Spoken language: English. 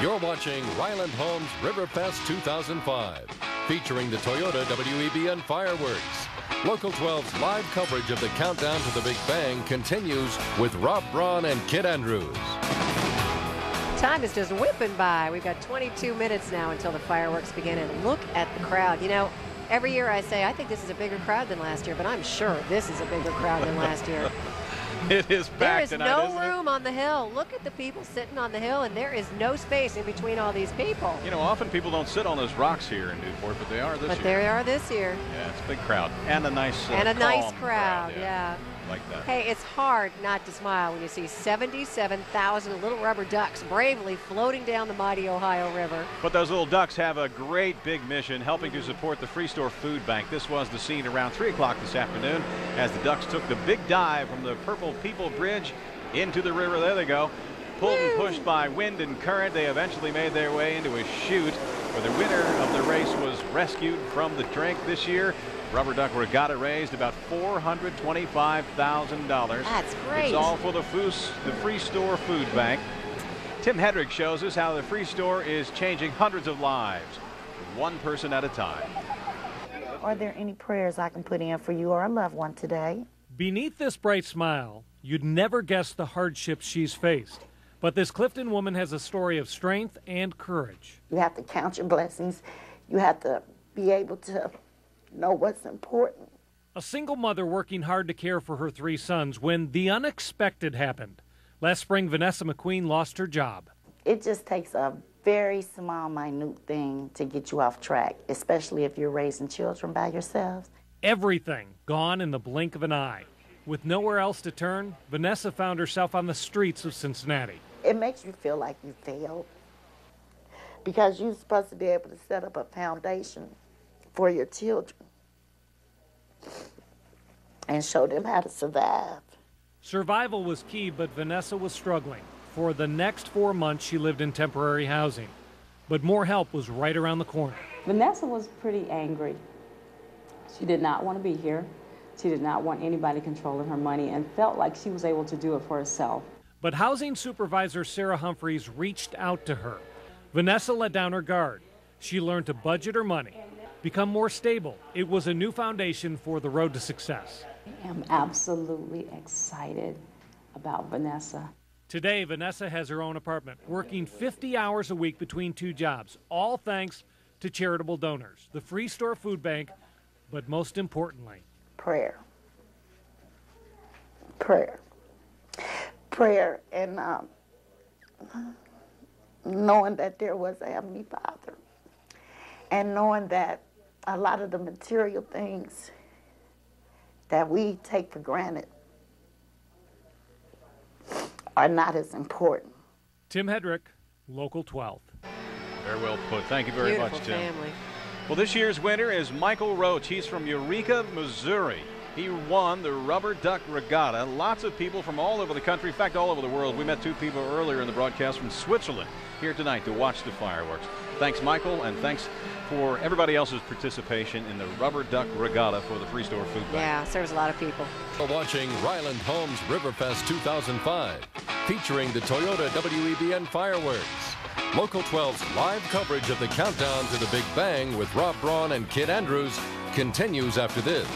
You're watching Ryland Homes Riverfest 2005, featuring the Toyota WEBN fireworks. Local 12's live coverage of the countdown to the Big Bang continues with Rob Braun and Kid Andrews. Time is just whipping by. We've got 22 minutes now until the fireworks begin, and look at the crowd. You know, every year I say, I think this is a bigger crowd than last year, but I'm sure this is a bigger crowd than last year. It is packed tonight, there is no room on the hill. Look at the people sitting on the hill, and there is no space in between all these people. You know, often people don't sit on those rocks here in Newport, but they are this year. But they are this year. Yeah, it's a big crowd. And a nice nice crowd, yeah. Like that. Hey, it's hard not to smile when you see 77,000 little rubber ducks bravely floating down the mighty Ohio River. But those little ducks have a great big mission, helping to support the Freestore Foodbank. This was the scene around 3 o'clock this afternoon as the ducks took the big dive from the Purple People Bridge into the river. There they go. Pulled and pushed by wind and current, they eventually made their way into a chute where the winner of the race was rescued from the drink this year. Rubber Duck Regatta raised about $425,000. That's great. It's all for the Freestore Foodbank. Tim Hedrick shows us how the Freestore is changing hundreds of lives, one person at a time. Are there any prayers I can put in for you or a loved one today? Beneath this bright smile, you'd never guess the hardships she's faced. But this Clifton woman has a story of strength and courage. You have to count your blessings. You have to be able to know what's important. A single mother working hard to care for her 3 sons when the unexpected happened. Last spring, Vanessa McQueen lost her job. It just takes a very small, minute thing to get you off track, especially if you're raising children by yourselves. Everything gone in the blink of an eye. With nowhere else to turn, Vanessa found herself on the streets of Cincinnati. It makes you feel like you failed because you're supposed to be able to set up a foundation for your children and show them how to survive. Survival was key, but Vanessa was struggling. For the next 4 months, she lived in temporary housing. But more help was right around the corner. Vanessa was pretty angry. She did not want to be here. She did not want anybody controlling her money and felt like she was able to do it for herself. But housing supervisor Sarah Humphreys reached out to her. Vanessa let down her guard. She learned to budget her money, become more stable. It was a new foundation for the road to success. I am absolutely excited about Vanessa. Today, Vanessa has her own apartment, working 50 hours a week between 2 jobs, all thanks to charitable donors, the Freestore Foodbank, but most importantly, prayer. Prayer. Prayer and knowing that there was a Heavenly Father and knowing that a lot of the material things that we take for granted are not as important. Tim Hedrick, Local 12. Very well put. Thank you very much, Tim. Family. Well, this year's winner is Michael Roach. He's from Eureka, Missouri. He won the Rubber Duck Regatta. Lots of people from all over the country, in fact, all over the world. We met 2 people earlier in the broadcast from Switzerland here tonight to watch the fireworks. Thanks, Michael, and thanks for everybody else's participation in the Rubber Duck Regatta for the Freestore Foodbank. Yeah, serves a lot of people. You're watching Ryland Homes Riverfest 2005, featuring the Toyota WEBN fireworks. Local 12's live coverage of the countdown to the Big Bang with Rob Braun and Kid Andrews continues after this.